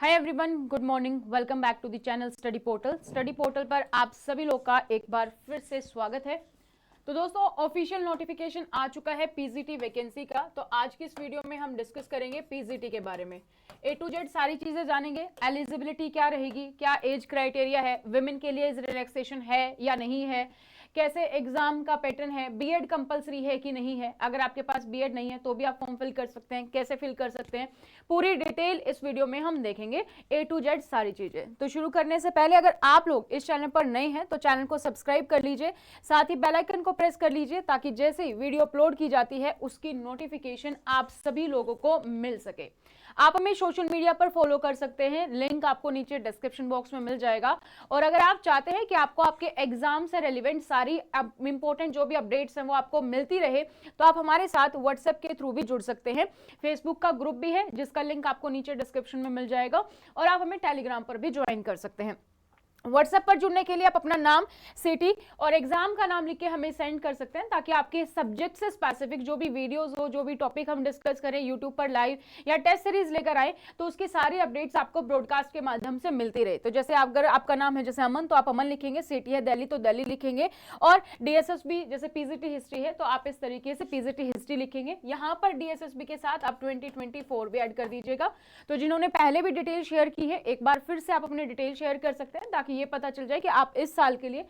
Hi everyone, good morning. Welcome back to the channel study portal. Study portal पर आप सभी लोग का एक बार फिर से स्वागत है। तो दोस्तों, ऑफिशियल नोटिफिकेशन आ चुका है पीजीटी वैकेंसी का। तो आज की इस वीडियो में हम डिस्कस करेंगे पीजीटी के बारे में। ए टू जेड सारी चीजें जानेंगे। एलिजिबिलिटी क्या रहेगी, क्या एज क्राइटेरिया है, विमेन के लिए रिलैक्सेशन है या नहीं है, कैसे एग्जाम का पैटर्न है, बीएड कंपलसरी है कि नहीं है, अगर आपके पास बीएड नहीं है तो भी आप फॉर्म फिल कर सकते हैं, कैसे फिल कर सकते हैं, पूरी डिटेल इस वीडियो में हम देखेंगे। ए टू जेड सारी चीजें। तो शुरू करने से पहले अगर आप लोग इस चैनल पर नए हैं तो चैनल को सब्सक्राइब कर लीजिए, साथ ही बेल आइकन को प्रेस कर लीजिए ताकि जैसे ही वीडियो अपलोड की जाती है उसकी नोटिफिकेशन आप सभी लोगों को मिल सके। आप हमें सोशल मीडिया पर फॉलो कर सकते हैं, लिंक आपको नीचे डिस्क्रिप्शन बॉक्स में मिल जाएगा। और अगर आप चाहते हैं कि आपको आपके एग्जाम से रिलेवेंट सारी इंपॉर्टेंट जो भी अपडेट्स हैं वो आपको मिलती रहे तो आप हमारे साथ व्हाट्सएप के थ्रू भी जुड़ सकते हैं। फेसबुक का ग्रुप भी है जिसका लिंक आपको नीचे डिस्क्रिप्शन में मिल जाएगा, और आप हमें टेलीग्राम पर भी ज्वाइन कर सकते हैं। व्हाट्सएप पर जुड़ने के लिए आप अपना नाम, सिटी और एग्जाम का नाम लिख के हमें सेंड कर सकते हैं ताकि आपके सब्जेक्ट से स्पेसिफिक जो भी वीडियोस हो, जो भी टॉपिक हम डिस्कस करें यूट्यूब पर लाइव या टेस्ट सीरीज लेकर आए तो उसकी सारी अपडेट्स आपको ब्रॉडकास्ट के माध्यम से मिलती रहे। तो जैसे अगर आपका नाम है जैसे अमन तो आप अमन लिखेंगे, सिटी है दिल्ली तो दिल्ली लिखेंगे, और डीएसएसबी जैसे पीजीटी हिस्ट्री है तो आप इस तरीके से पीजीटी हिस्ट्री लिखेंगे। यहाँ पर डीएसएसबी के साथ आप 2024 भी ऐड कर दीजिएगा। तो जिन्होंने पहले भी डिटेल शेयर की है एक बार फिर से आप अपने डिटेल शेयर कर सकते हैं ताकि ये पता चल जाए कि आप इस साल के लिए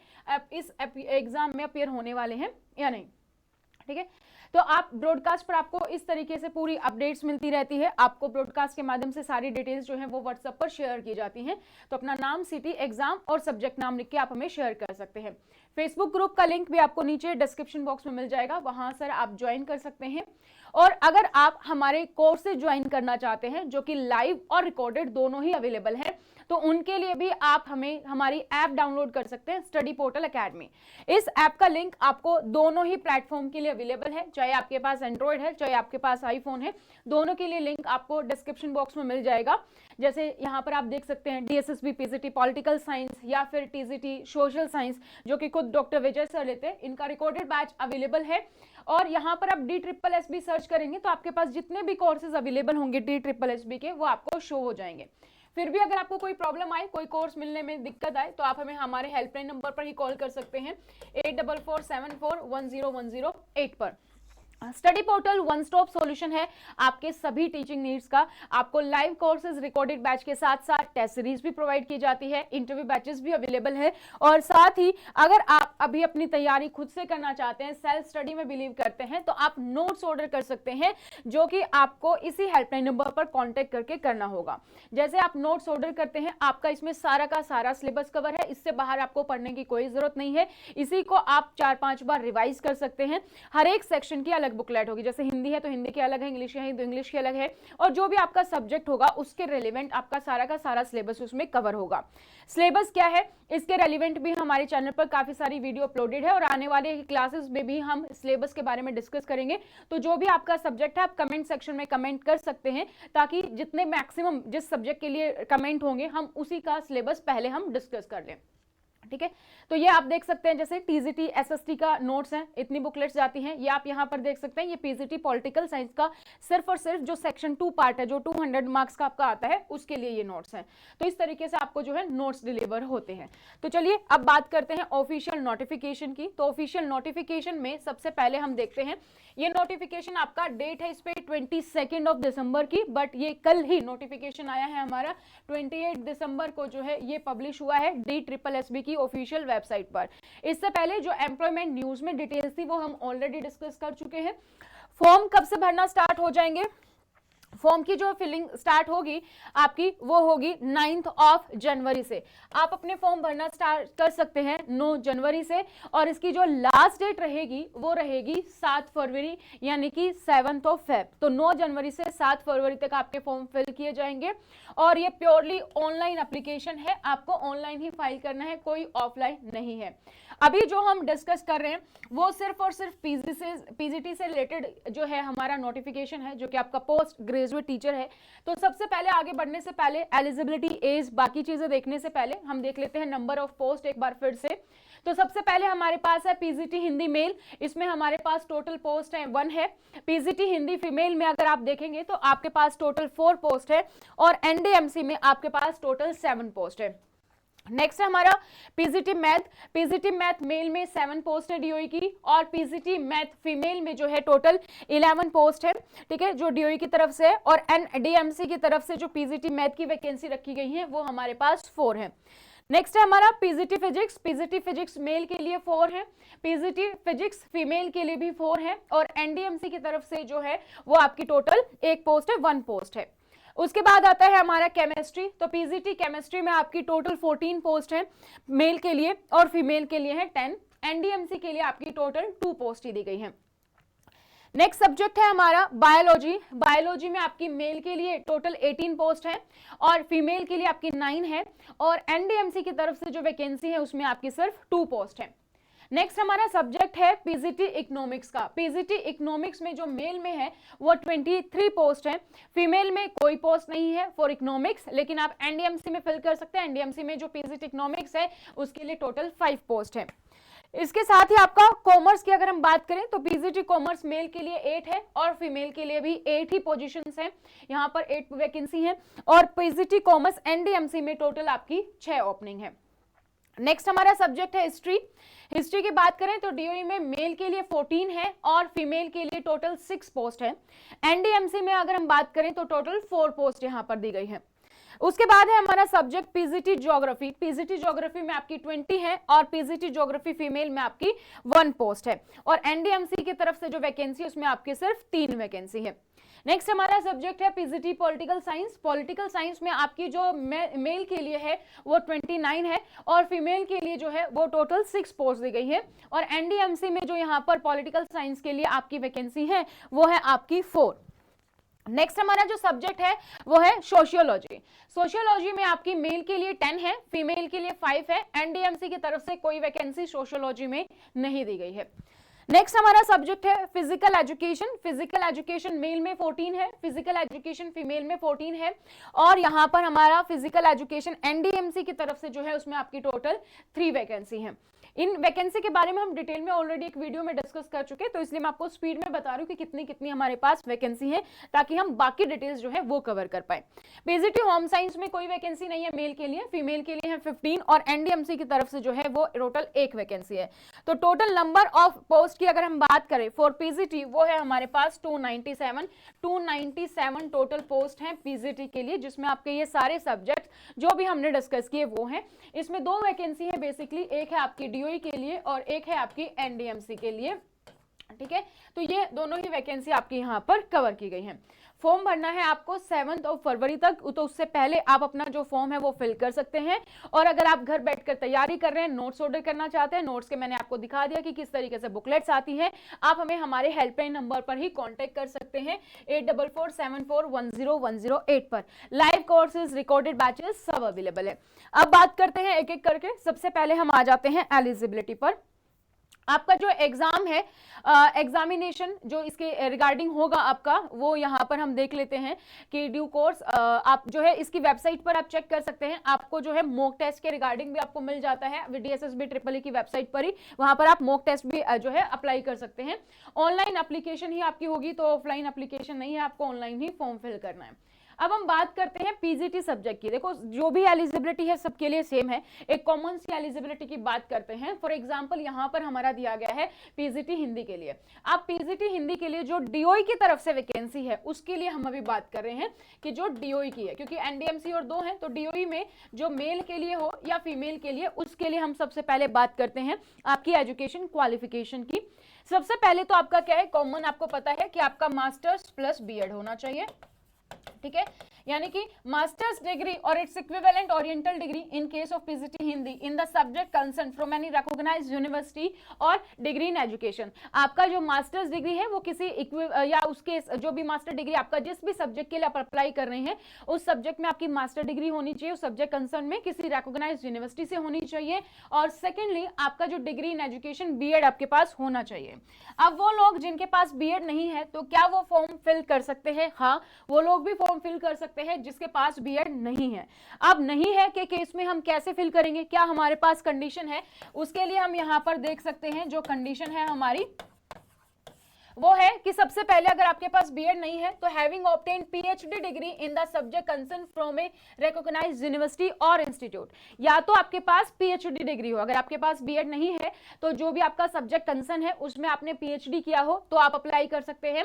इस एग्जाम में अपियर होने वाले हैं या नहीं। ठीक है, तो आप ब्रॉडकास्ट पर आपको इस तरीके से पूरी अपडेट्स मिलती रहती है। आपको ब्रॉडकास्ट के माध्यम से सारी डिटेल्स जो है वो व्हाट्सएप पर शेयर की जाती हैं। तो अपना नाम, सिटी, एग्जाम और सब्जेक्ट नाम लिख के आप हमें शेयर कर सकते हैं। फेसबुक ग्रुप का लिंक भी आपको नीचे डिस्क्रिप्शन बॉक्स में मिल जाएगा, वहां से आप ज्वाइन कर सकते हैं। और अगर आप हमारे कोर्सेज ज्वाइन करना चाहते हैं जो कि लाइव और रिकॉर्डेड दोनों ही अवेलेबल है तो उनके लिए भी आप हमें हमारी ऐप डाउनलोड कर सकते हैं, स्टडी पोर्टल एकेडमी। इस ऐप का लिंक आपको दोनों ही प्लेटफॉर्म के लिए अवेलेबल है, चाहे आपके पास एंड्रॉइड है चाहे आपके पास आईफोन है, दोनों के लिए लिंक आपको डिस्क्रिप्शन बॉक्स में मिल जाएगा। जैसे यहाँ पर आप देख सकते हैं डीएसएसबी पीजीटी पॉलिटिकल साइंस या फिर टीजीटी सोशल साइंस जो कि खुद डॉक्टर विजय सर लेते हैं, इनका रिकॉर्डेड बैच अवेलेबल है। और यहाँ पर आप DSSB सर्च करेंगे तो आपके पास जितने भी कोर्सेज अवेलेबल होंगे DSSB के वो आपको शो हो जाएंगे। फिर भी अगर आपको कोई प्रॉब्लम आए, कोई कोर्स मिलने में दिक्कत आए तो आप हमें हमारे हेल्पलाइन नंबर पर ही कॉल कर सकते हैं 8447410108 पर। Study portal one stop solution है आपके सभी टीचिंग नीड्स का। आपको लाइव कोर्सेज रिकॉर्डेड बैच के साथ साथ टेस्ट सीरीज भी प्रोवाइड की जाती है, इंटरव्यू बैचेस भी अवेलेबल है, और साथ ही अगर आप अभी अपनी तैयारी खुद से करना चाहते हैं, सेल्फ स्टडी में बिलीव करते हैं तो आप नोट्स ऑर्डर कर सकते हैं जो कि आपको इसी हेल्पलाइन नंबर पर कॉन्टेक्ट करके करना होगा। जैसे आप नोट्स ऑर्डर करते हैं आपका इसमें सारा का सारा सिलेबस कवर है, इससे बाहर आपको पढ़ने की कोई जरूरत नहीं है। इसी को आप 4-5 बार रिवाइज कर सकते हैं। हर एक सेक्शन की अलग बुकलेट होगी, जैसे हिंदी है तो हिंदी की अलग है, इंग्लिश है तो इंग्लिश की अलग है, और जो भी आपका सब्जेक्ट होगा उसके रेलेवेंट आपका सारा का सारा सिलेबस उसमें कवर होगा। सिलेबस क्या है इसके रेलेवेंट भी हमारे चैनल पर काफी सारी वीडियो अपलोडेड है, और आने वाले क्लासेस में भी हम सिलेबस के बारे में डिस्कस करेंगे। तो जो भी आपका सब्जेक्ट है आप कमेंट सेक्शन में कमेंट कर सकते हैं ताकि जितने मैक्सिमम जिस सब्जेक्ट के लिए कमेंट होंगे हम उसी का सिलेबस पहले हम डिस्कस कर लें। ठीक है, तो ये आप देख सकते हैं जैसे टीजीटी एसएसटी का नोट्स हैं, इतनी बुकलेट्स जाती हैं, ये आप यहाँ पर देख सकते हैं। ये पीजीटी पॉलिटिकल साइंस का सिर्फ और सिर्फ जो सेक्शन 2 पार्ट है जो 200 मार्क्स का आपका आता है उसके लिए ये नोट्स हैं। तो इस तरीके से आपको जो है नोट्स डिलीवर होते हैं। तो चलिए अब बात करते हैं ऑफिशियल नोटिफिकेशन की। तो ऑफिशियल नोटिफिकेशन में सबसे पहले हम देखते हैं ये नोटिफिकेशन आपका डेट है इस पे 22 दिसंबर की, बट ये कल ही नोटिफिकेशन आया है हमारा 28 दिसंबर को जो है ये पब्लिश हुआ है DSSB की ऑफिशियल वेबसाइट पर। इससे पहले जो एम्प्लॉयमेंट न्यूज में डिटेल्स थी वो हम ऑलरेडी डिस्कस कर चुके हैं। फॉर्म कब से भरना स्टार्ट हो जाएंगे, फॉर्म की जो फिलिंग स्टार्ट होगी आपकी वो होगी 9 जनवरी से। आप अपने फॉर्म भरना स्टार्ट कर सकते हैं 9 जनवरी से, और इसकी जो लास्ट डेट रहेगी वो रहेगी 7 फरवरी यानी कि 7 फेब। तो 9 जनवरी से 7 फरवरी तक आपके फॉर्म फिल किए जाएंगे, और ये प्योरली ऑनलाइन एप्लीकेशन है, आपको ऑनलाइन ही फाइल करना है, कोई ऑफलाइन नहीं है। अभी जो हम डिस्कस कर रहे हैं वो सिर्फ और सिर्फ पीजीटी से रिलेटेड जो है हमारा नोटिफिकेशन है, जो कि आपका पोस्ट ग्रेजुएट टीचर है। तो सबसे पहले आगे बढ़ने से पहले एलिजिबिलिटी, एज, बाकी चीजें देखने से पहले हम देख लेते हैं नंबर ऑफ पोस्ट एक बार फिर से। तो सबसे पहले हमारे पास है पीजीटी हिंदी मेल, इसमें हमारे पास टोटल पोस्ट है 1 है। पीजीटी हिंदी फीमेल में अगर आप देखेंगे तो आपके पास टोटल 4 पोस्ट है और एनडीएमसी में आपके पास टोटल 7 पोस्ट है। नेक्स्ट है हमारा PGT math. PGT math male में 7 पोस्ट है डीओई की, और पीजीटी मैथ फीमेल में जो है टोटल 11 पोस्ट है, ठीक है, जो डीओई की तरफ से है। और एनडीएमसी की तरफ से जो पीजीटी मैथ की वैकेंसी रखी गई है वो हमारे पास 4 है। नेक्स्ट है हमारा PGT physics. PGT physics male के लिए 4 है, पीजीटी फिजिक्स फीमेल के लिए भी 4 है, और एनडीएमसी की तरफ से जो है वो आपकी टोटल 1 पोस्ट है, 1 पोस्ट है। उसके बाद आता है हमारा केमिस्ट्री। तो पीजीटी केमिस्ट्री में आपकी टोटल 14 पोस्ट है मेल के लिए, और फीमेल के लिए है 10। एनडीएमसी के लिए आपकी टोटल 2 पोस्ट ही दी गई है। नेक्स्ट सब्जेक्ट है हमारा बायोलॉजी। बायोलॉजी में आपकी मेल के लिए टोटल 18 पोस्ट है और फीमेल के लिए आपकी 9 है, और एनडीएमसी की तरफ से जो वैकेंसी है उसमें आपकी सिर्फ 2 पोस्ट है। नेक्स्ट हमारा सब्जेक्ट है पीजीटी इकोनॉमिक्स का। पीजीटी इकोनॉमिक्स में जो मेल में है वो 23 पोस्ट है, फीमेल में कोई पोस्ट नहीं है फॉर इकोनॉमिक्स, लेकिन आप एनडीएमसी में फिल कर सकते हैं। एनडीएमसी में जो पीजीटी इकोनॉमिक्स है उसके लिए टोटल 5 पोस्ट है। इसके साथ ही आपका कॉमर्स की अगर हम बात करें तो पीजीटी कॉमर्स मेल के लिए 8 है और फीमेल के लिए भी 8 ही पोजीशंस हैं, यहाँ पर 8 वैकेंसी है। और पीजीटी कॉमर्स एनडीएमसी में टोटल आपकी 6 ओपनिंग है। नेक्स्ट हमारा सब्जेक्ट है हिस्ट्री। हिस्ट्री की बात करें तो डीओई में मेल के लिए 14 है और फीमेल के लिए टोटल 6 पोस्ट है। एनडीएमसी में अगर हम बात करें तो टोटल 4 पोस्ट यहाँ पर दी गई है। उसके बाद है हमारा subject PGT geography. PGT geography में आपकी 20 है और पीजीटी ज्योग्राफी फीमेल में आपकी 1 पोस्ट है, और एनडीएमसी की तरफ से जो वैकेंसी उसमें आपकी सिर्फ 3 वैकेंसी है। नेक्स्ट हमारा सब्जेक्ट है PGT political science. Political science में आपकी जो मेल के लिए है वो 29 है और फीमेल के लिए जो है वो टोटल 6 पोस्ट दी गई है, और एनडीएमसी में जो यहाँ पर पॉलिटिकल साइंस के लिए आपकी वैकेंसी है वो है आपकी 4। नेक्स्ट हमारा जो सब्जेक्ट है वो है सोशियोलॉजी। सोशियोलॉजी में आपकी मेल के लिए 10 है, फीमेल के लिए 5 है। एनडीएमसी की तरफ से कोई वैकेंसी सोशियोलॉजी में नहीं दी गई है। नेक्स्ट हमारा सब्जेक्ट है physical education. Physical education male में 14 है, फिजिकल एजुकेशन फीमेल में 14 है, और यहाँ पर हमारा फिजिकल एजुकेशन एनडीएमसी की तरफ से जो है उसमें आपकी टोटल 3 वैकेंसी है। इन वैकेंसी के बारे में हम डिटेल में ऑलरेडी एक वीडियो में डिस्कस कर चुके हैं, तो इसलिए मैं आपको स्पीड में बता रही हूँ कि कितनी कितनी हमारे पास वैकेंसी है, ताकि हम बाकी डिटेल्स जो है वो कवर कर पाए। पीजीटी होम साइंस में कोई वैकेंसी नहीं है मेल के लिए, फीमेल के लिए है 15, और एनडीएमसी की तरफ से जो है वो टोटल 1 वैकेंसी है। तो टोटल नंबर ऑफ पोस्ट की अगर हम बात करें फॉर पीजीटी वो है हमारे पास 297 टोटल पोस्ट है पीजीटी के लिए, जिसमें आपके ये सारे सब्जेक्ट जो भी हमने डिस्कस किए वो हैं। इसमें 2 वैकेंसी है बेसिकली, एक है आपकी डीओई के लिए और एक है आपकी एनडीएमसी के लिए, ठीक है। तो ये दोनों ही वैकेंसी आपकी यहाँ पर कवर की गई है। फॉर्म भरना है आपको 7 फरवरी तक, तो उससे पहले आप अपना जो फॉर्म है वो फिल कर सकते हैं। और अगर आप घर बैठकर तैयारी कर रहे हैं, नोट्स ऑर्डर करना चाहते हैं, नोट्स के मैंने आपको दिखा दिया कि किस तरीके से बुकलेट्स आती है। आप हमें हमारे हेल्पलाइन नंबर पर ही कांटेक्ट कर सकते हैं 8447410108 पर। लाइव कोर्सेज, रिकॉर्डेड बैचेस सब अवेलेबल है। अब बात करते हैं एक एक करके। सबसे पहले हम आ जाते हैं एलिजिबिलिटी पर। आपका जो एग्जाम है, एग्जामिनेशन जो इसके रिगार्डिंग होगा आपका, वो यहाँ पर हम देख लेते हैं कि ड्यू कोर्स आप जो है इसकी वेबसाइट पर आप चेक कर सकते हैं। आपको जो है मॉक टेस्ट के रिगार्डिंग भी आपको मिल जाता है डीएसएसबी ट्रिपल की वेबसाइट पर ही, वहां पर आप मॉक टेस्ट भी जो है अप्लाई कर सकते हैं। ऑनलाइन एप्लीकेशन ही आपकी होगी, तो ऑफलाइन एप्लीकेशन नहीं है, आपको ऑनलाइन ही फॉर्म फिल करना है। अब हम बात करते हैं पीजीटी सब्जेक्ट की। देखो जो भी एलिजिबिलिटी है सबके लिए सेम है। एक कॉमन सी एलिजिबिलिटी की बात करते हैं। फॉर एग्जांपल यहाँ पर हमारा दिया गया है पीजीटी हिंदी के लिए। आप पीजीटी हिंदी के लिए जो डीओई की तरफ से वैकेंसी है उसके लिए हम अभी बात कर रहे हैं कि जो डीओई की है, क्योंकि एनडीएमसी और 2 है, तो डीओई में जो मेल के लिए हो या फीमेल के लिए, उसके लिए हम सबसे पहले बात करते हैं आपकी एजुकेशन क्वालिफिकेशन की। सबसे पहले तो आपका क्या है, कॉमन आपको पता है कि आपका मास्टर्स प्लस बीएड होना चाहिए। ठीक है, यानी कि मास्टर्स डिग्री और it's equivalent oriental degree in case of PGT Hindi in the subject concern from any recognised university और डिग्री इन एजुकेशन। आपका जो मास्टर्स डिग्री है वो किसी या उसके जो भी मास्टर डिग्री आपका जिस भी सब्जेक्ट के लिए आप अप्लाई कर रहे हैं उस सब्जेक्ट में आपकी मास्टर डिग्री होनी चाहिए, उस सब्जेक्ट कंसर्न में किसी रिकॉग्नाइज्ड यूनिवर्सिटी से होनी चाहिए। और सेकेंडली आपका जो डिग्री इन एजुकेशन बीएड आपके पास होना चाहिए। अब वो लोग जिनके पास बीएड नहीं है तो क्या वो फॉर्म फिल कर सकते हैं? हाँ, वो लोग भी फॉर्म फिल कर सकते हैं जिसके पास बीएड नहीं है। अब नहीं है के केस में हम कैसे फिल करेंगे, क्या हमारे पास कंडीशन है? उसके लिए हम यहां पर देख सकते हैं जो कंडीशन है हमारी वो है कि सबसे पहले अगर आपके पास बीएड नहीं है तो having obtained PhD degree in the subject concern from a recognised university और इंस्टीट्यूट। या तो आपके पास पीएचडी डिग्री हो, अगर आपके पास बीएड नहीं है तो जो भी आपका सब्जेक्ट कंसर्न है उसमें आपने पीएचडी किया हो तो आप अप्लाई कर सकते हैं।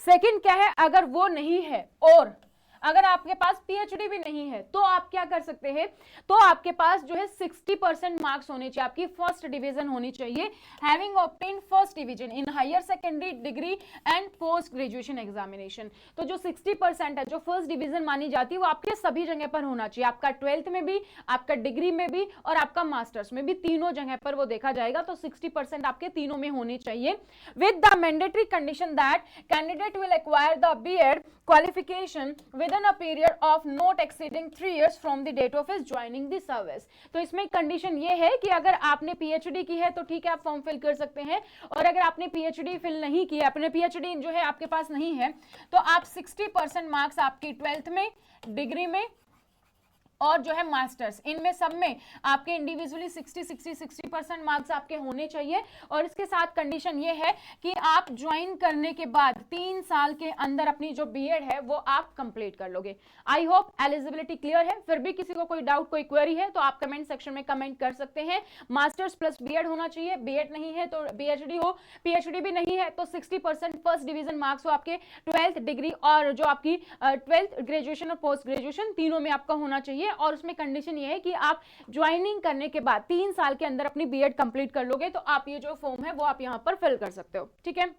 सेकंड क्या है, अगर वो नहीं है और अगर आपके पास पीएचडी भी नहीं है तो आप क्या कर सकते हैं, तो आपके पास जो है 60% मार्क्स होने चाहिए, आपकी फर्स्ट डिवीजन होनी चाहिए, having obtained first division in higher secondary degree and post graduation examination. तो जो 60% है, जो फर्स्ट डिवीजन मानी जाती है वो आपके सभी जगह पर होना चाहिए, आपका 12th में भी, आपका डिग्री में भी और आपका मास्टर्स में भी, तीनों जगह पर वो देखा जाएगा। तो 60% आपके तीनों में होने चाहिए with the mandatory condition that candidate will acquire the B Ed qualification within a period of not exceeding 3 years from the date of his joining the service। तो इसमें कंडीशन ये है कि अगर आपने पीएचडी की है तो ठीक है आप फॉर्म फिल कर सकते हैं, और अगर आपने पीएचडी फिल नहीं किया, अपने पीएचडी जो है आपके पास नहीं है तो आप 60% मार्क्स आपकी 12th में, डिग्री में और जो है मास्टर्स, इनमें सब में आपके इंडिविजुअली 60% मार्क्स आपके होने चाहिए। और इसके साथ कंडीशन ये है कि आप ज्वाइन करने के बाद 3 साल के अंदर अपनी जो बीएड है वो आप कंप्लीट कर लोगे। आई होप एलिजिबिलिटी क्लियर है। फिर भी किसी को कोई डाउट, कोई क्वेरी है तो आप कमेंट सेक्शन में कमेंट कर सकते हैं। मास्टर्स प्लस बीएड होना चाहिए, बीएड नहीं है तो पीएचडी हो, पीएचडी भी नहीं है तो 60% फर्स्ट डिवीजन मार्क्स हो आपके 12th डिग्री और जो आपकी 12th ग्रेजुएशन और पोस्ट ग्रेजुएशन तीनों में आपका होना चाहिए। और उसमें कंडीशन ये है कि आप ज्वाइनिंग करने के बाद 3 साल के अंदर अपनी बीएड कंप्लीट कर लोगे तो आप ये जो फॉर्म है वो आप यहां पर फिल कर सकते हो। ठीक है,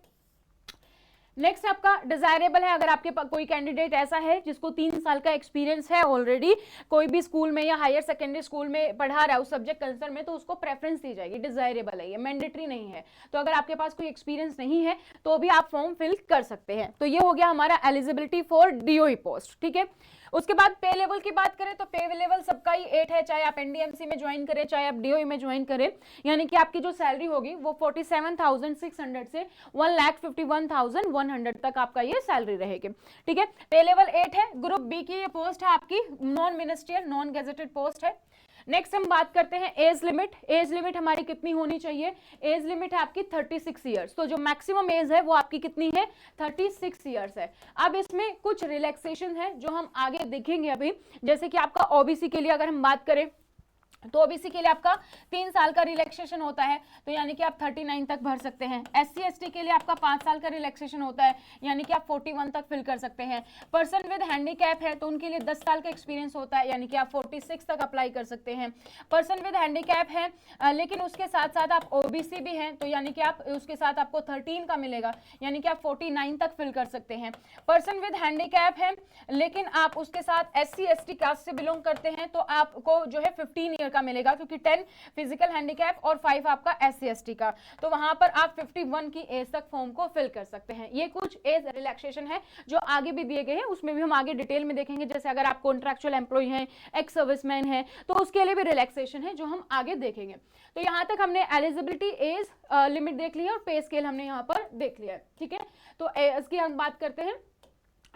नेक्स्ट आपका डिजायरेबल है। अगर आपके पास कोई कैंडिडेट ऐसा है जिसको 3 साल का एक्सपीरियंस है ऑलरेडी, कोई भी स्कूल में या हायर सेकेंडरी स्कूल में पढ़ा रहा है उस सब्जेक्ट कंसर्न में, तो उसको प्रेफरेंस दी जाएगी, डिजायरेबल है, ये मैंडेटरी नहीं है। तो अगर आपके पास कोई एक्सपीरियंस नहीं है तो भी आप फॉर्म फिल कर सकते हैं। तो ये हो गया हमारा एलिजिबिलिटी फॉर डीओई पोस्ट। ठीक है, उसके बाद पे लेवल की बात करें तो पे लेवल सबका ही 8 है, चाहे आप एनडीएमसी में ज्वाइन करें चाहे आप डीओई में ज्वाइन करें। यानी कि आपकी जो सैलरी होगी वो 47,600 से 1,51,100 तक आपका ये सैलरी रहेगी। ठीक है, पे लेवल 8 है। ग्रुप बी की ये पोस्ट है आपकी non ministerial, non gazetted post है। नेक्स्ट हम बात करते हैं एज लिमिट। एज लिमिट हमारी कितनी होनी चाहिए? एज लिमिट है आपकी 36 ईयर्स। तो जो मैक्सिमम एज है वो आपकी कितनी है? 36 ईयर्स है। अब इसमें कुछ रिलैक्सेशन है जो हम आगे देखेंगे अभी। जैसे कि आपका ओबीसी के लिए अगर हम बात करें तो ओबीसी के लिए आपका 3 साल का रिलैक्सेशन होता है, तो यानी कि आप 39 तक भर सकते हैं। एससी एसटी के लिए आपका 5 साल का रिलैक्सेशन होता है, यानी कि आप 41 तक फिल कर सकते हैं। पर्सन विद हैंडीकैप है तो उनके लिए 10 साल का एक्सपीरियंस होता है, यानी कि आप 46 तक अप्लाई कर सकते हैं। पर्सन विद हैंडीकैप है लेकिन उसके साथ साथ आप ओबीसी भी हैं तो यानी कि आप उसके साथ आपको 13 का मिलेगा, यानी कि आप 49 तक फिल कर सकते हैं। पर्सन विद हैंडीकैप है लेकिन आप उसके साथ एससी एसटी कास्ट से बिलोंग करते हैं तो आपको जो है 15 ईयर का मिलेगा, क्योंकि 10 फिजिकल हैंडीकैप और 5 आपका एससी एसटी का, तो वहां पर आप 51 की एज तक फॉर्म को फिल कर सकते हैं। ये कुछ एज रिलैक्सेशन है जो आगे भी दिए गए हैं, उसमें भी हम आगे डिटेल में देखेंगे। जैसे अगर आप कॉन्ट्रैक्चुअल एम्प्लॉय हैं, एक्स सर्विसमैन है तो उसके लिए भी रिलैक्सेशन है जो हम आगे देखेंगे। तो यहां तक हमने एलिजिबिलिटी, एज लिमिट देख लिया और पे स्केल हमने यहां पर देख लिया है। ठीक है, तो इसकी हम बात करते हैं।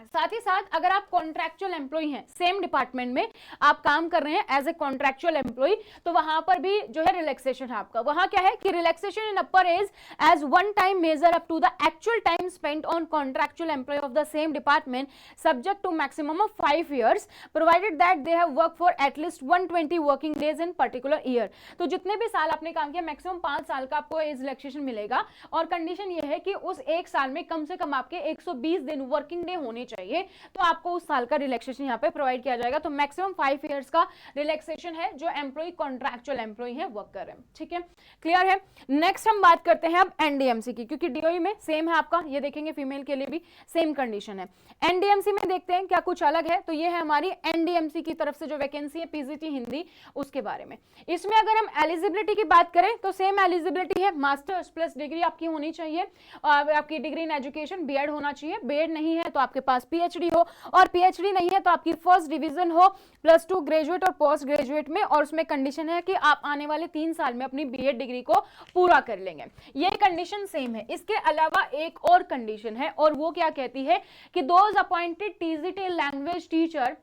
साथ ही साथ अगर आप कॉन्ट्रैक्चुअल एम्प्लॉय हैं, सेम डिपार्टमेंट में आप काम कर रहे हैं एज ए कॉन्ट्रैक्चुअल एम्प्लॉय, तो वहां पर भी जो है रिलैक्सेशन है आपका। वहां क्या है कि relaxation in upper age age one time measure up to the actual time spent on contractual employ of the same department subject to maximum of 5 years provided that they have work for at least 120 working days in particular year. तो जितने भी साल आपने काम किया maximum 5 साल का आपको एज रिलैक्सेशन मिलेगा, और कंडीशन ये है कि उस एक साल में कम से कम आपके 120 दिन वर्किंग डे होने होनी चाहिए, तो आपको उस साल का रिलैक्सेशन यहाँ पे प्रोवाइड किया जाएगा। तो मैक्सिमम 5 ईयर्स का रिलैक्सेशन है जो एम्प्लॉय कॉन्ट्रैक्चुअल एम्प्लॉय है वर्कर है। ठीक है, क्लियर है। नेक्स्ट हम बात करते हैं अब एनडीएमसी की, क्योंकि डीओई में सेम है आपका, ये देखेंगे फीमेल के लिए भी सेम कंडीशन है। एनडीएमसी में देखते हैं क्या कुछ अलग है, तो ये है हमारी एनडीएमसी की तरफ से जो वैकेंसी है पीजीटी हिंदी, उसके बारे में। इसमें अगर हम एलिजिबिलिटी की बात करें तो सेम एलिजिबिलिटी है, मास्टर्स प्लस डिग्री आपकी होनी चाहिए, और आपकी डिग्री इन एजुकेशन बीएड होना चाहिए, बीएड नहीं है तो आपके पास पीएचडी हो, और पीएचडी नहीं है तो आपकी फर्स्ट डिवीजन हो, +2 ग्रेजुएट और पोस्ट ग्रेजुएट में, और उसमें कंडीशन है कि आप आने वाले 3 साल में अपनी बीएड डिग्री को पूरा कर लेंगे। ये कंडीशन सेम है। इसके अलावा एक और कंडीशन है, और वो क्या कहती है कि those appointed TGT language teacher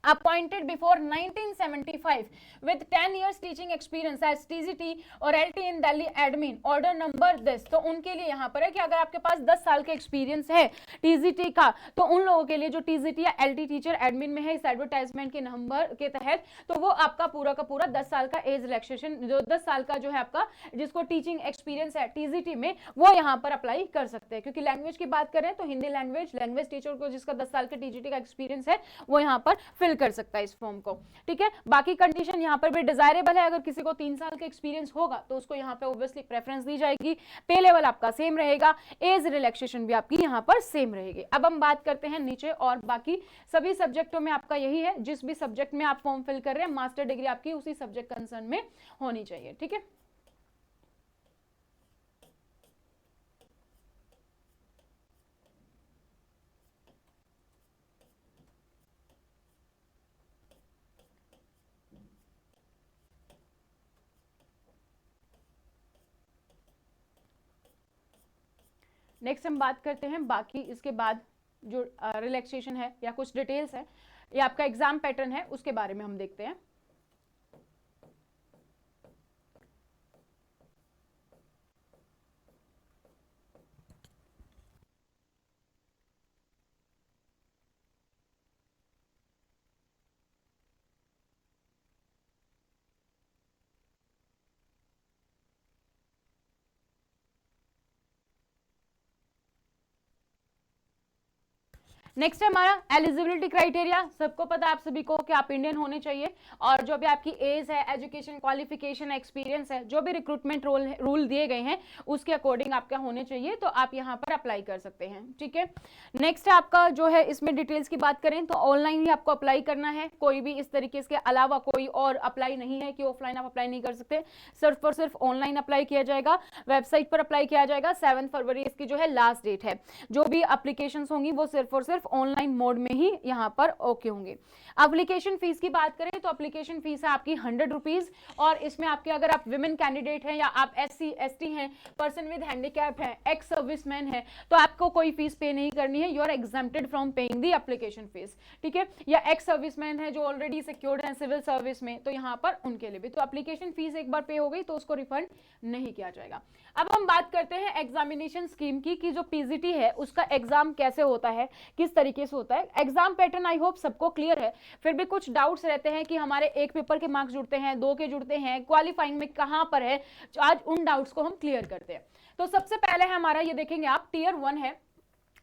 appointed before 1975 with 10 years teaching experience as TGT और LT in Delhi admin order number this, तो उनके लिए यहाँ पर है कि अगर आपके पास 10 साल का एक्सपीरियंस है TGT का, तो उन लोगों के लिए जो TGT या LT टीचर एडमिन में है इस एडवर्टाइजमेंट के नंबर के तहत, तो वो आपका पूरा का पूरा 10 साल का एज रिलैक्सेशन, जो 10 साल का जो है आपका जिसको टीचिंग एक्सपीरियंस है TGT में, वो यहाँ पर अप्लाई कर सकते हैं। क्योंकि लैंग्वेज की बात करें तो हिंदी लैंग्वेज टीचर को जिसका 10 साल का TGT का एक्सपीरियंस है वो यहाँ पर फिल कर सकता है इस फॉर्म को। ठीक है, बाकी कंडीशन यहाँ पर भी डिजायरेबल है, अगर किसी को 3 साल का एक्सपीरियंस होगा तो उसको यहाँ पे ऑब्वियसली प्रेफरेंस दी जाएगी, पे लेवल आपका सेम रहेगा, एज रिलैक्सेशन भी आपकी यहाँ पर सेम रहेगी। अब हम बात करते हैं नीचे, और बाकी सभी सब्जेक्टों में आपका यही है, जिस भी सब्जेक्ट में आप फॉर्म फिल कर रहे हैं मास्टर डिग्री आपकी उसी सब्जेक्ट कंसर्न में होनी चाहिए। ठीक है, नेक्स्ट हम बात करते हैं बाकी इसके बाद जो रिलैक्सेशन है या कुछ डिटेल्स है या आपका एग्जाम पैटर्न है उसके बारे में हम देखते हैं। नेक्स्ट है हमारा एलिजिबिलिटी क्राइटेरिया। सबको पता है आप सभी को कि आप इंडियन होने चाहिए, और जो भी आपकी एज है, एजुकेशन क्वालिफिकेशन, एक्सपीरियंस है, जो भी रिक्रूटमेंट रूल दिए गए हैं उसके अकॉर्डिंग आपका होने चाहिए, तो आप यहाँ पर अप्लाई कर सकते हैं। ठीक है, नेक्स्ट है आपका जो है इसमें डिटेल्स की बात करें तो ऑनलाइन ही आपको अप्लाई करना है, कोई भी इस तरीके के अलावा कोई और अप्लाई नहीं है कि ऑफलाइन आप अप्लाई नहीं कर सकते, सिर्फ और सिर्फ ऑनलाइन अप्लाई किया जाएगा, वेबसाइट पर अप्लाई किया जाएगा। 7 फरवरी इसकी जो है लास्ट डेट है। जो भी एप्लीकेशन होंगी वो सिर्फ और सिर्फ ऑनलाइन मोड में ही यहाँ पर ओके होंगे। एप्लीकेशन फीस की बात करें तो एप्लीकेशन फीस है आपकी 100 रुपीज, और इसमें आपके अगर आप विमेन कैंडिडेट हैं या आप SC ST हैं, पर्सन विद हैंडीकैप है, एक्स सर्विसमैन है, तो आपको कोई फीस पे नहीं करनी है, you are exempted from paying the application fees. ठीक है, या एक्स सर्विसमैन है जो ऑलरेडी सिक्योर्ड है सिविल सर्विस में, तो यहाँ पर उनके लिए भी तो एप्लीकेशन फीस एक बार पे हो गई तो उसको रिफंड नहीं किया जाएगा। अब हम बात करते हैं एग्जामिनेशन स्कीम की, कि जो पीजीटी है उसका एग्जाम कैसे होता है, किस तरीके से होता है। एग्जाम पैटर्न आई होप सबको क्लियर है, फिर भी कुछ डाउट्स रहते हैं कि हमारे एक पेपर के मार्क्स जुड़ते हैं, 2 के जुड़ते हैं, क्वालिफाइंग में कहां पर है, आज उन डाउट्स को हम क्लियर करते हैं। तो सबसे पहले है हमारा, ये देखेंगे आप, टियर 1 है,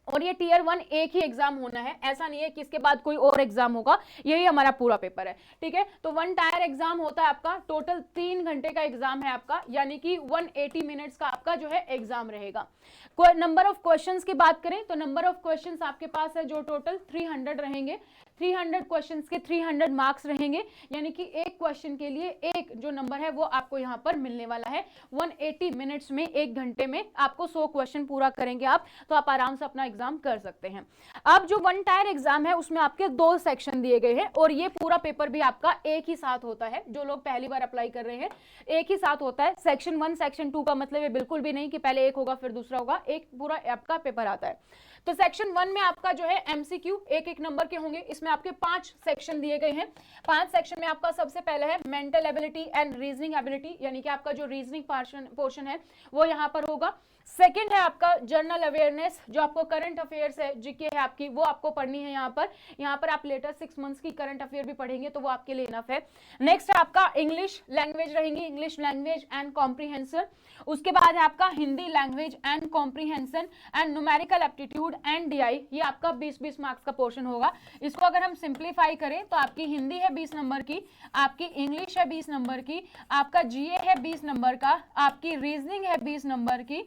और ये टियर 1 एक ही एग्जाम होना है, ऐसा नहीं है कि इसके बाद कोई और एग्जाम होगा, यही हमारा पूरा पेपर है। ठीक है, तो 1 टायर एग्जाम होता है आपका, टोटल 3 घंटे का एग्जाम है आपका, यानी कि 180 मिनट्स का आपका जो है एग्जाम रहेगा। नंबर ऑफ क्वेश्चंस की बात करें तो नंबर ऑफ क्वेश्चंस आपके पास है जो टोटल 300 रहेंगे। 300 क्वेश्चंस के 300 मार्क्स रहेंगे, यानी कि एक क्वेश्चन के लिए एक जो नंबर है वो आपको यहाँ पर मिलने वाला है। 180 मिनट्स में, 1 घंटे में आपको 100 क्वेश्चन पूरा करेंगे आप, तो आप आराम से अपना एग्जाम कर सकते हैं। अब जो 1 टायर एग्जाम है उसमें आपके 2 सेक्शन दिए गए हैं, और ये पूरा पेपर भी आपका एक ही साथ होता है। जो लोग पहली बार अप्लाई कर रहे हैं एक ही साथ होता है। सेक्शन 1 सेक्शन 2 का मतलब है बिल्कुल भी नहीं कि पहले एक होगा फिर दूसरा होगा, एक पूरा आपका पेपर आता है। तो सेक्शन 1 में आपका जो है एमसीक्यू एक नंबर के होंगे, इसमें आपके 5 सेक्शन दिए गए हैं। 5 सेक्शन में आपका सबसे पहले है mental ability and reasoning ability, यानी कि आपका जो रीजनिंग पोर्शन है वो यहाँ पर होगा। सेकंड है आपका जनरल अवेयरनेस, जो आपको करंट अफेयर्स है, जीके है आपकी, वो आपको पढ़नी है। यहाँ पर आप लेटेस्ट 6 मंथ्स की करंट अफेयर भी पढ़ेंगे तो वो आपके लिए इनफ है। नेक्स्ट है आपका इंग्लिश लैंग्वेज रहेंगी, इंग्लिश लैंग्वेज एंड कॉम्प्रीहेंशन। उसके बाद है आपका Hindi language and comprehension and numerical aptitude and DI, ये आपका 20-20 मार्क्स का पोर्शन होगा। इसको अगर हम सिंप्लीफाई करें तो आपकी हिंदी है 20 नंबर की, आपकी इंग्लिश है 20 नंबर की, आपका जीए है 20 नंबर का, आपकी रीजनिंग है 20 नंबर की,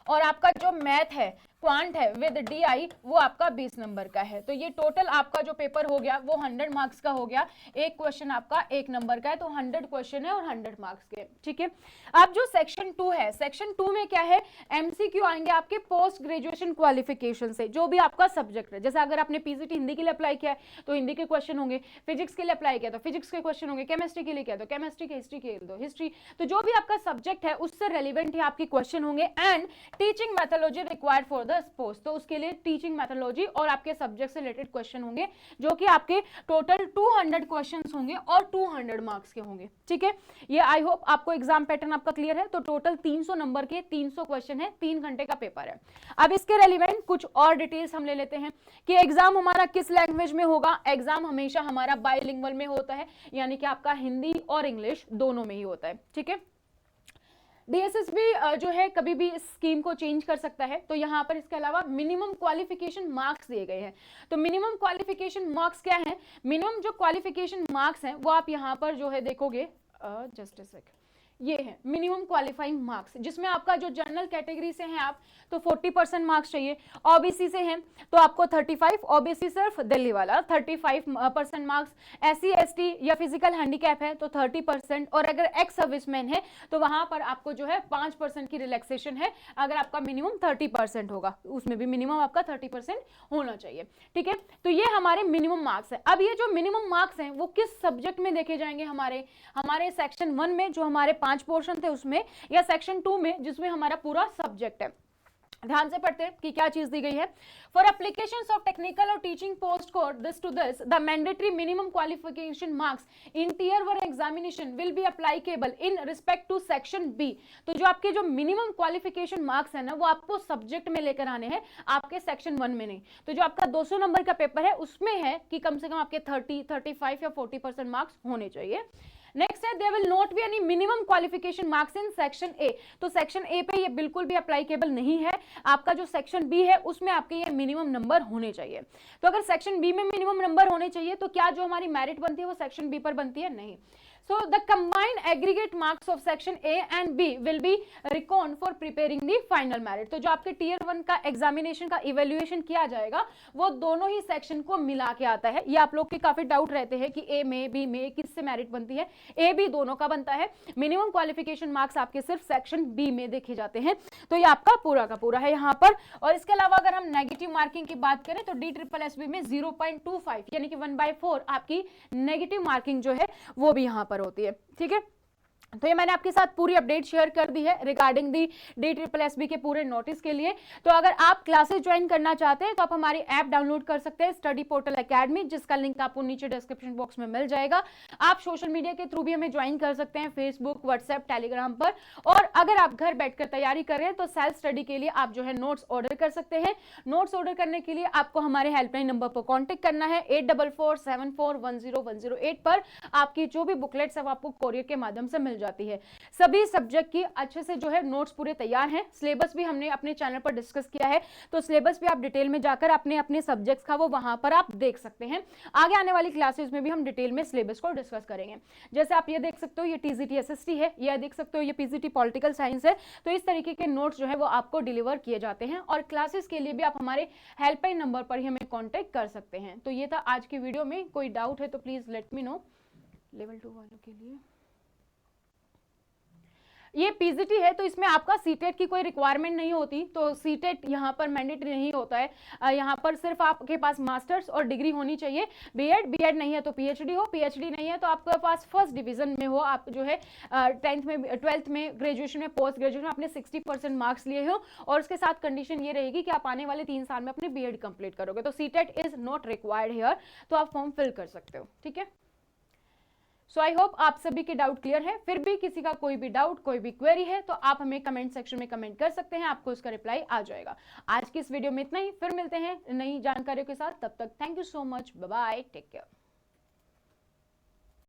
और आपका जो मैथ है, क्वांट है विद डीआई, वो आपका 20 नंबर का है। तो ये टोटल आपका जो पेपर हो गया वो 100 मार्क्स का हो गया। एक क्वेश्चन आपका 1 नंबर का है, तो 100 क्वेश्चन है और 100 मार्क्स के, ठीक है। अब जो सेक्शन 2 है, सेक्शन 2 में क्या है, एमसीक्यू आएंगे आपके पोस्ट ग्रेजुएशन क्वालिफिकेशन से, जो भी आपका सब्जेक्ट है। जैसे अगर आपने पीजीटी हिंदी के लिए अप्लाई किया है तो हिंदी के क्वेश्चन होंगे, फिजिक्स के लिए अप्लाई किया तो फिजिक्स के क्वेश्चन होंगे, केमिस्ट्री के लिए किया तो केमिस्ट्री के, हिस्ट्री के लिए हिस्ट्री, तो जो भी आपका सब्जेक्ट है उससे रेलिवेंट ही आपके क्वेश्चन होंगे। And teaching methodology required for the post, तो उसके लिए टीचिंग मेथोडोलॉजी और आपके सब्जेक्ट से रिलेटेड क्वेश्चन होंगे, जो कि आपके टोटल 200 क्वेश्चंस होंगे और 200 मार्क्स के होंगे, ठीक है। ये आई होप आपको एग्जाम पैटर्न आपका क्लियर है। तो टोटल 300 नंबर के 300 क्वेश्चन है, 3 घंटे का पेपर है। अब इसके रेलिवेंट कुछ और डिटेल्स हम ले लेते हैं कि एग्जाम हमारा किस लैंग्वेज में होगा। एग्जाम हमेशा हमारा बाइलिंगुअल में होता है, यानी कि आपका हिंदी और इंग्लिश दोनों में ही होता है, ठीक है। डीएसएसबी जो है कभी भी इस स्कीम को चेंज कर सकता है। तो यहाँ पर इसके अलावा मिनिमम क्वालिफिकेशन मार्क्स दिए गए हैं। तो मिनिमम क्वालिफिकेशन मार्क्स क्या है, मिनिमम जो क्वालिफिकेशन मार्क्स हैं वो आप यहाँ पर जो है देखोगे, जस्ट अ सेकंड, ये है मिनिमम क्वालिफाइंग मार्क्स, जिसमें आपका जो जनरल कैटेगरी से हैं आप तो 40% मार्क्स चाहिए, ओबीसी से हैं तो आपको 35, ओबीसी सिर्फ दिल्ली वाला 35% मार्क्स, एससी एसटी या फिजिकल हैंडीकैप है तो 30%, और अगर एक्स सर्विसमैन है तो वहां पर आपको जो है 5% की रिलैक्सेशन है, अगर आपका मिनिमम 30% होगा, उसमें भी मिनिमम आपका 30% होना चाहिए, ठीक है। तो ये हमारे मिनिमम मार्क्स है। अब ये जो मिनिमम मार्क्स हैं वो किस सब्जेक्ट में देखे जाएंगे, हमारे सेक्शन 1 में जो हमारे 5 पोर्शन थे उसमें, या सेक्शन 2 में जिसमें हमारा पूरा सब्जेक्ट है। ध्यान से पढ़ते हैं कि क्या चीज दी गई है। फॉर एप्लीकेशंस ऑफ टेक्निकल और teaching post code this to this the mandatory minimum qualification marks in tier 1 examination will be applicable in respect to section B. तो जो आपके जो मिनिमम क्वालिफिकेशन मार्क्स है ना, वो आपको सब्जेक्ट में लेकर आने हैं, आपके सेक्शन 1 में नहीं। तो जो आपका 200 नंबर का पेपर है उसमें है कि कम से कम आपके 30, 35 या 40% मार्क्स होने चाहिए। नेक्स्ट है there will not be any minimum qualification marks in section A. तो सेक्शन ए पे ये बिल्कुल भी अप्लाइकेबल नहीं है। आपका जो सेक्शन बी है उसमें आपके ये मिनिमम नंबर होने चाहिए। तो अगर सेक्शन बी में मिनिमम नंबर होने चाहिए तो क्या जो हमारी मेरिट बनती है वो सेक्शन बी पर बनती है? नहीं। So the combined aggregate marks of section A and B will be reckoned for preparing the final merit। तो जो आपके टीयर 1 का एग्जामिनेशन का इवेल्युएशन किया जाएगा वो दोनों ही सेक्शन को मिला के आता है। ये आप लोग के काफी डाउट रहते हैं कि ए में बी में किससे मेरिट बनती है, ए बी दोनों का बनता है। मिनिमम क्वालिफिकेशन मार्क्स आपके सिर्फ सेक्शन बी में देखे जाते हैं। तो ये आपका पूरा का पूरा है यहाँ पर। और इसके अलावा अगर हम नेगेटिव मार्किंग की बात करें तो DSSB में 0.25 यानी कि 1/4 आपकी नेगेटिव मार्किंग जो है वो भी यहाँ पर होती है, ठीक है। तो ये मैंने आपके साथ पूरी अपडेट शेयर कर दी है रिगार्डिंग दी DSSB के पूरे नोटिस के लिए। तो अगर आप क्लासेस ज्वाइन करना चाहते हैं तो आप हमारी ऐप डाउनलोड कर सकते हैं, स्टडी पोर्टल एकेडमी, जिसका लिंक आपको नीचे डिस्क्रिप्शन बॉक्स में मिल जाएगा। आप सोशल मीडिया के थ्रू भी हमें ज्वाइन कर सकते हैं, फेसबुक, व्हाट्सएप, टेलीग्राम पर। और अगर आप घर बैठकर तैयारी कर रहे हैं तो सेल्फ स्टडी के लिए आप जो है नोट्स ऑर्डर कर सकते हैं। नोट्स ऑर्डर करने के लिए आपको हमारे हेल्पलाइन नंबर पर कॉन्टेक्ट करना है 8447410108 पर। आपकी जो भी बुकलेट्स है वो आपको कोरियर के माध्यम से मिल जाती है। सभी सब्जेक्ट की अच्छे से जो है नोट्स पूरे तैयार हैं। सिलेबस भी हमने अपने चैनल पर डिस्कस किया है, तो सिलेबस भी आप डिटेल में जाकर अपने सब्जेक्ट्स का वो वहां पर आप देख सकते हैं। आगे आने वाली क्लासेस में भी हम डिटेल में सिलेबस को डिस्कस करेंगे। जैसे आप ये देख सकते हो ये TGT SST है, ये देख सकते हो ये PGT पॉलिटिकल साइंस है। तो इस तरीके के नोट्स जो है वो आपको डिलीवर किए जाते हैं और क्लासेस के लिए भी आप हमारे हेल्पलाइन नंबर पर ही हमें कॉन्टेक्ट कर सकते हैं। तो ये था आज की वीडियो में। कोई डाउट है तो please let me know. Level 2 वालों के लिए ये PGT है तो इसमें आपका सीटेट की कोई रिक्वायरमेंट नहीं होती। तो सीटेट यहाँ पर मैंडेटरी नहीं होता है। यहाँ पर सिर्फ आपके पास मास्टर्स और डिग्री होनी चाहिए। बीएड नहीं है तो PhD हो, PhD नहीं है तो आपके पास फर्स्ट डिवीजन में हो, आप जो है 10th में 12th में ग्रेजुएशन में पोस्ट ग्रेजुएशन में आपने 60% मार्क्स लिए हो। और उसके साथ कंडीशन ये रहेगी कि आप आने वाले 3 साल में अपने BEd कंप्लीट करोगे। तो CTET is not required here, तो आप फॉर्म फिल कर सकते हो, ठीक है। सो आई होप आप सभी के डाउट क्लियर है। फिर भी किसी का कोई भी डाउट, कोई भी क्वेरी है तो आप हमें कमेंट सेक्शन में कमेंट कर सकते हैं, आपको उसका रिप्लाई आ जाएगा। आज की इस वीडियो में इतना ही, फिर मिलते हैं नई जानकारियों के साथ। तब तक thank you so much, bye bye, take care.